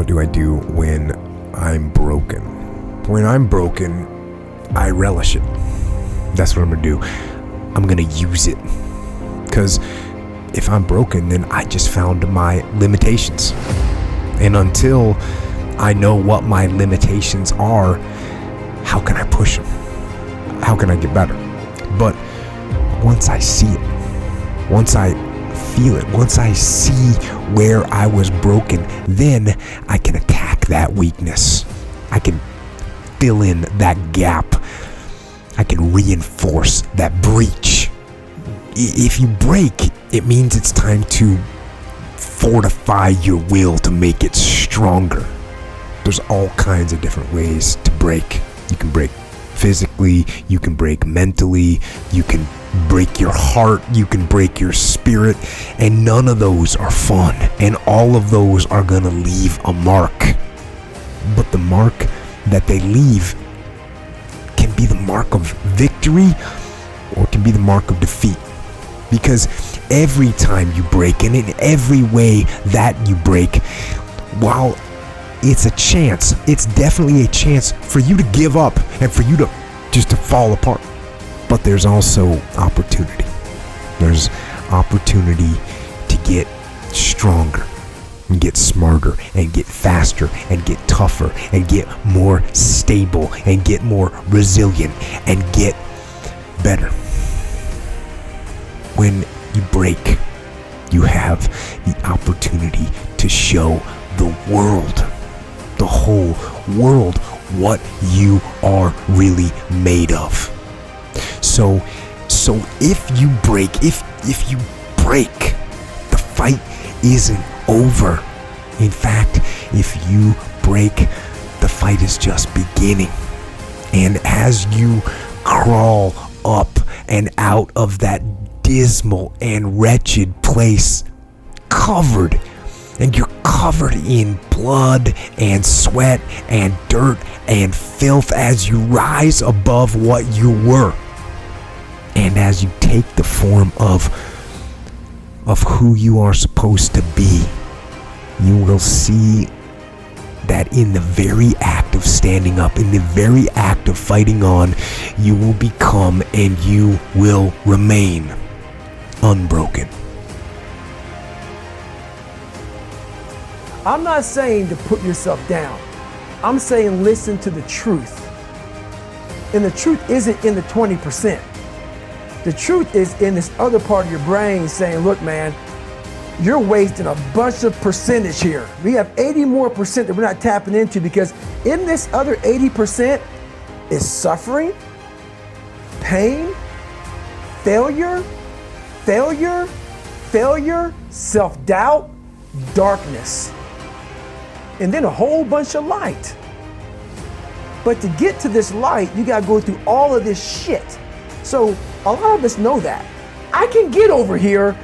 What do I do when I'm broken? When I'm broken, I relish it. That's what I'm gonna do. I'm gonna use it. Because if I'm broken, then I just found my limitations. And until I know what my limitations are, how can I push them? How can I get better? But once I see it, once I feel it, once I see where I was broken, then I can attack that weakness. I can fill in that gap. I can reinforce that breach. If you break, it means it's time to fortify your will to make it stronger. There's all kinds of different ways to break. You can break physically, you can break mentally, you can break your heart, you can break your spirit, and none of those are fun, and all of those are gonna leave a mark. But the mark that they leave can be the mark of victory or it can be the mark of defeat. Because every time you break, and in every way that you break, while it's a chance, it's definitely a chance for you to give up and for you to just to fall apart. But there's also opportunity. There's opportunity to get stronger and get smarter and get faster and get tougher and get more stable and get more resilient and get better. When you break, you have the opportunity to show the world, the whole world, what you are really made of. So if you break, if you break, the fight isn't over. In fact, if you break, the fight is just beginning. And as you crawl up and out of that dismal and wretched place, covered in blood and sweat and dirt and filth, as you rise above what you were, and as you take the form of who you are supposed to be, you will see that in the very act of standing up, in the very act of fighting on, you will become and you will remain unbroken. I'm not saying to put yourself down. I'm saying listen to the truth. And the truth isn't in the 20%. The truth is in this other part of your brain saying, look, man, you're wasting a bunch of percentage here. We have 80 more percent that we're not tapping into, because in this other 80% is suffering, pain, failure, self-doubt, darkness, and then a whole bunch of light. But to get to this light, you gotta go through all of this shit. So a lot of us know that. I can get over here,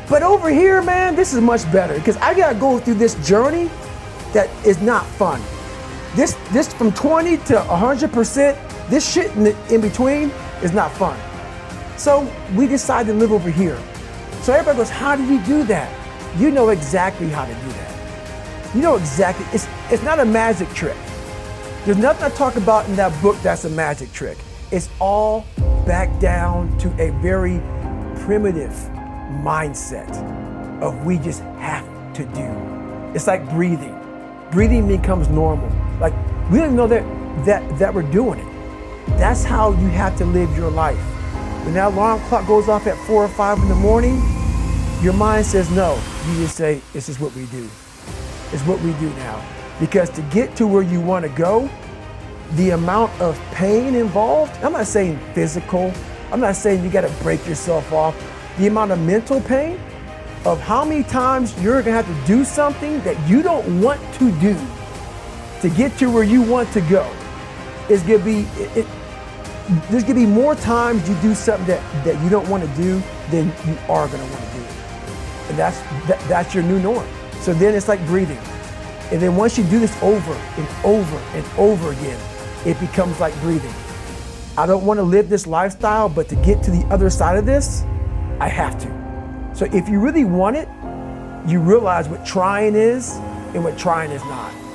but over here, man, this is much better, because I gotta go through this journey that is not fun. This from 20 to 100%, this shit in between is not fun. So we decided to live over here. So everybody goes, how did you do that? You know exactly how to do that. You know exactly, it's not a magic trick. There's nothing I talk about in that book that's a magic trick. It's all back down to a very primitive mindset of we just have to do. It's like breathing. Breathing becomes normal. Like we don't even know that we're doing it. That's how you have to live your life. When that alarm clock goes off at 4 or 5 in the morning, your mind says no. You just say, this is what we do. It's what we do now. Because to get to where you want to go, the amount of pain involved, I'm not saying physical, I'm not saying you got to break yourself off. The amount of mental pain of how many times you're going to have to do something that you don't want to do to get to where you want to go is going to be, there's going to be more times you do something that you don't want to do than you are going to want to do. And that's your new norm. So then it's like breathing. And then once you do this over and over and over again, it becomes like breathing. I don't want to live this lifestyle, but to get to the other side of this, I have to. So if you really want it, you realize what trying is and what trying is not.